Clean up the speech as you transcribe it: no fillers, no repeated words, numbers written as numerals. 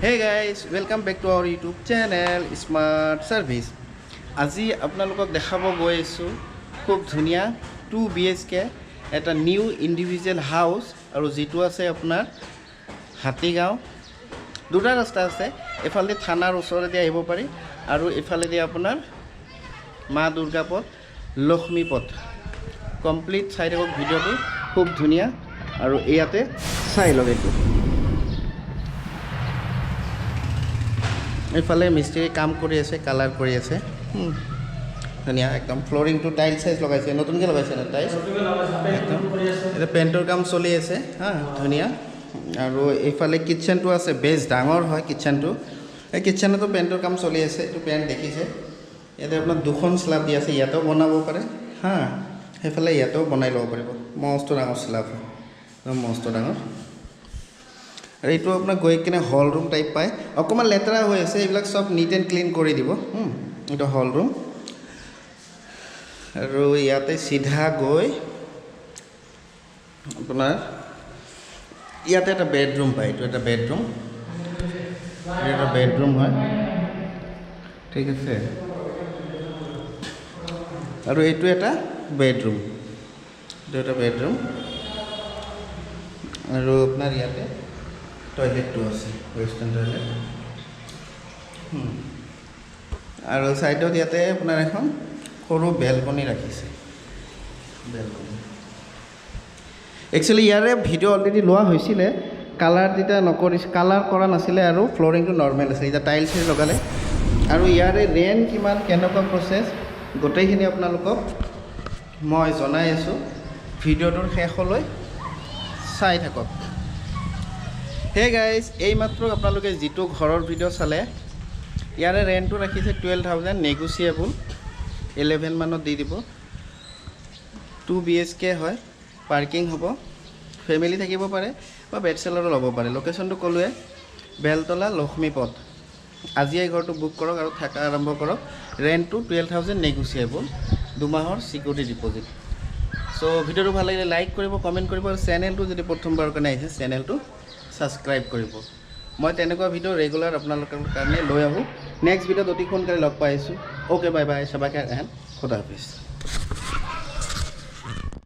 Hey guys, welcome back to our YouTube channel Smart Service. আজি আপোনালোকক দেখাব গৈ আছো খুব ধুনিয়া 2 BHK এটা নিউ ইন্ডিভিজুয়াল হাউস আৰু যেটো আছে আপোনাৰ হাতীগাঁও দুটা ৰাস্তা আছে এফালে থানাৰ ওচৰতে দি আহিব পাৰি আৰু এফালে দি আপোনাৰ মা দুৰ্গা পথ লক্ষ্মী পথ কমপ্লিট চাই থাকক ভিডিওটো খুব ধুনিয়া আৰু ইয়াতে চাই লগেটো এফালে মিস্ত্ৰি কাম কৰি আছে কালাৰ কৰি আছে ধুনিয়া একদম ফ্লোরিং টু টাইল সাইজ লগাইছে নতুনকে লগাইছে না টাইলস একদম এটা পেন্টৰ কাম চলি আছে হ্যাঁ ধুনিয়া আৰু এফালে কিচেনটো আছে বেছ ডাঙৰ হয় কিচেনটো এই কিচেনটো পেন্টৰ কাম চলি আছে এটো পেন্ট দেখিছে ইয়াতে আপোনাৰ দুখন স্ল্যাব দি আছে ইয়াতেও বনাব পাৰে হ্যাঁ এফালে ইয়াতেও বনাই ল'ব পাৰিব মস্ত ডাঙৰ স্ল্যাব মস্ত ডাঙৰ আৰু এইটো আপোনাৰ গৈ কিনে হল ৰুম টাইপ পায় অকমান লেতেৰা হৈ আছে এইবিলাক সব নিট এন্ড ক্লিন কৰি দিব এটা হল ৰুম আৰু ইয়াতে সিধা গৈ আপোনাৰ ইয়াতে এটা বেডৰুম পায় এইটো এটা বেডৰুম এটা বেডৰুম হয় ঠিক আছে আৰু এইটো এটা বেডৰুম আৰু আপোনাৰ ইয়াতে টয়লেট টু আছে ওয়েস্টাৰ্ন টয়লেট আৰু সাইডত ইয়াতে আপোনাৰ এখন সৰু বেলকনি ৰাখিছে বেলকনি একচুয়ালি ইয়াৰে ভিডিও অলৰেডি লোৱা হৈছিল কালাৰ দিটা নকৰি কালাৰ কৰা নাছিলে আৰু ফ্লোৰিংটো নৰ্মেল আছে এটা টাইলছ লগালে আৰু ইয়াৰে ৰেন্ট কিমান কেনেকুৱা প্ৰসেস গোটেইখিনি আপোনালোকক মই জনাই আছো ভিডিওটোৰ শেষলৈ চাই থাকক Hey guys, এই মাত্ৰ আপোনালোকে যেটো ঘৰৰ ভিডিও চালে ইয়াৰে ৰেন্টটো ৰাখিছে 12000 নেগোশিয়েবল 11 মানত দি দিব 2 BHK হয় পাৰ্কিং হ'ব ফ্যামিলি থাকিব পাৰে বা বেচেলৰো ল'ব পাৰে লোকেশনটো কলোৱে বেলতলা লক্ষ্মী পথ আজি এই ঘৰটো বুক কৰক আৰু থাকা আৰম্ভ কৰক ৰেন্টটো 12000 নেগোশিয়েবল 2 মাহৰ সিকিউৰিটি ডিপোজিট সো ভিডিওটো ভাল লাগিলে লাইক কৰিব কমেন্ট কৰিব আৰু চেনেলটো যদি প্ৰথমবাৰৰ কাৰণে আহিছে চেনেলটো সাবস্ক্ৰাইব কৰিব মই তেনেকুৱা ভিডিও ৰেগুলাৰ আপোনালোকৰ কাৰণে লৈ আহো নেক্সট ভিডিওত অতি সোনকালে লগ পাইছো ওকে বাই বাই সবাইকে খোদা হাফেজ